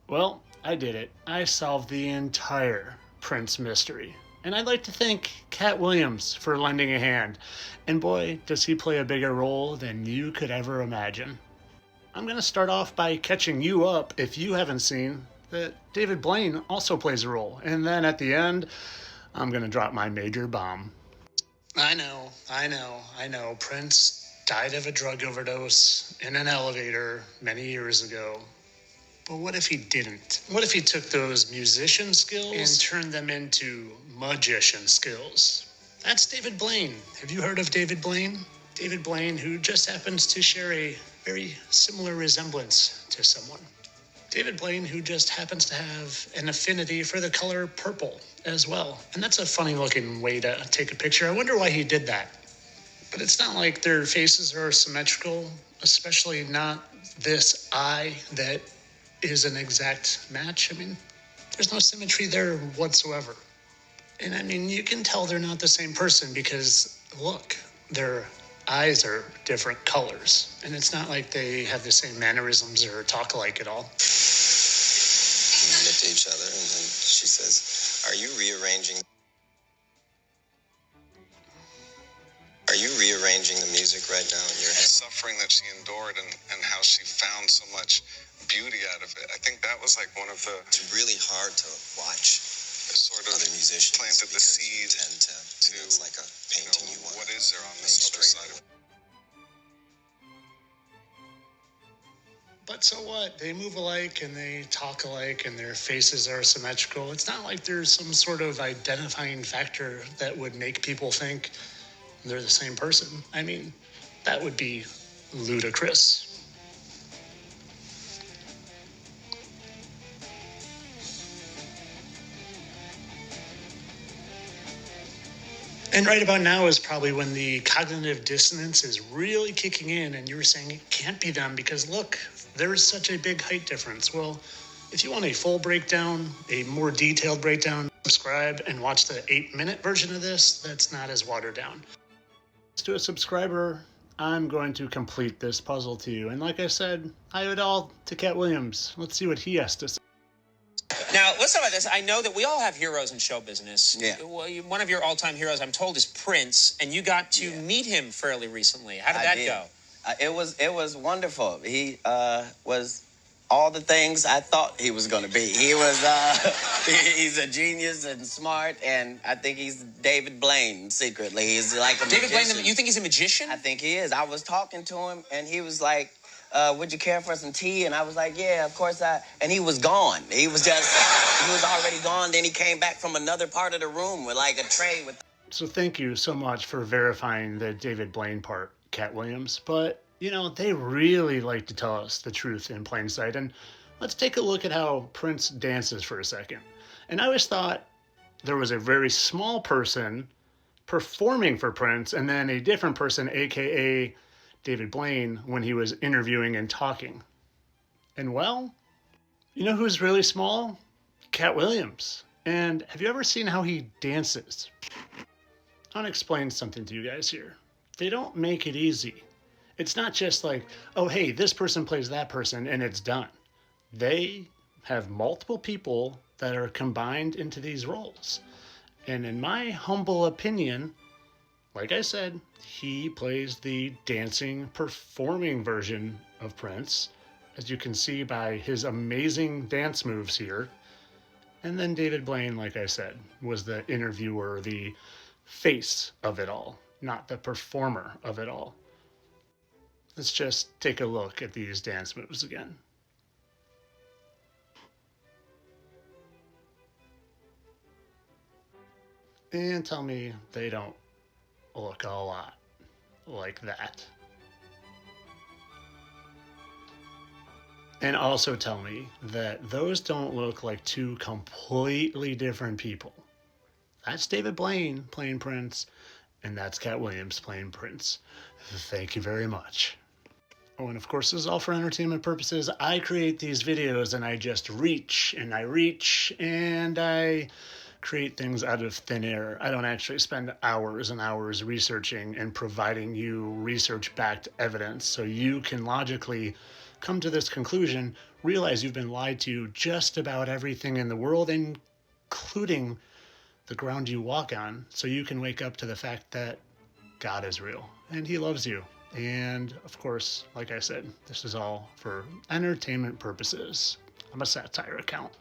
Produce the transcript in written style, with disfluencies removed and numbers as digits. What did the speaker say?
Well, I did it. I solved the entire Prince mystery. And I'd like to thank Katt Williams for lending a hand. And boy, does he play a bigger role than you could ever imagine. I'm going to start off by catching you up, if you haven't seen, that David Blaine also plays a role. And then at the end, I'm going to drop my major bomb. I know. Prince died of a drug overdose in an elevator many years ago. But what if he didn't? What if he took those musician skills and turned them into magician skills? That's David Blaine. Have you heard of David Blaine? David Blaine, who just happens to share a very similar resemblance to someone. David Blaine, who just happens to have an affinity for the color purple as well. And that's a funny looking way to take a picture. I wonder why he did that. But it's not like their faces are symmetrical, especially not this eye that is an exact match. I mean, there's no symmetry there whatsoever. And I mean, you can tell they're not the same person because, look, their eyes are different colors. And it's not like they have the same mannerisms or talk alike at all. We looked at each other and then she says, Are you rearranging the music right now in your head? The suffering that she endured and how she found so much beauty out of it. I think that was like one of the... It's really hard to watch sort of other musicians planted the seed to it's like a painting you want. What is there on this other side of it? But so what? They move alike and they talk alike and their faces are symmetrical. It's not like there's some sort of identifying factor that would make people think they're the same person. I mean, that would be ludicrous. And right about now is probably when the cognitive dissonance is really kicking in and you're saying it can't be them because look, there's such a big height difference. Well, if you want a full breakdown, a more detailed breakdown, subscribe and watch the 8-minute version of this that's not as watered down. To a subscriber, I'm going to complete this puzzle to you. And like I said, I owe it all to Katt Williams. Let's see what he has to say. Now, let's talk about this. I know that we all have heroes in show business. Yeah. Well, one of your all-time heroes, I'm told, is Prince, and you got to meet him fairly recently. How did that go? It was wonderful. He was all the things I thought he was going to be. He was he's a genius and smart, and I think he's David Blaine secretly. He's like a David magician. Blaine, you think he's a magician? I think he is. I was talking to him, and he was like, would you care for some tea? And I was like, yeah, of course and he was gone. He was already gone. Then he came back from another part of the room with like a tray with... So thank you so much for verifying the David Blaine part, Katt Williams. But, you know, they really like to tell us the truth in plain sight. And let's take a look at how Prince dances for a second. And I always thought there was a very small person performing for Prince and then a different person, a.k.a. David Blaine, when he was interviewing and talking. And well, you know who's really small? Katt Williams. And have you ever seen how he dances? I want to explain something to you guys here. They don't make it easy. It's not just like, oh, hey, this person plays that person and it's done. They have multiple people that are combined into these roles. And in my humble opinion, like I said, he plays the dancing, performing version of Prince, as you can see by his amazing dance moves here. And then David Blaine, like I said, was the interviewer, the face of it all, not the performer of it all. Let's just take a look at these dance moves again. And tell me they don't look a lot like that. And also tell me that those don't look like two completely different people. That's David Blaine playing Prince, and that's Katt Williams playing Prince. Thank you very much. Oh, and of course, this is all for entertainment purposes. I create these videos and I just reach and I create things out of thin air. I don't actually spend hours and hours researching and providing you research-backed evidence so you can logically come to this conclusion, realize you've been lied to just about everything in the world, including the ground you walk on, so you can wake up to the fact that God is real and he loves you. And of course, like I said, this is all for entertainment purposes. I'm a satire account.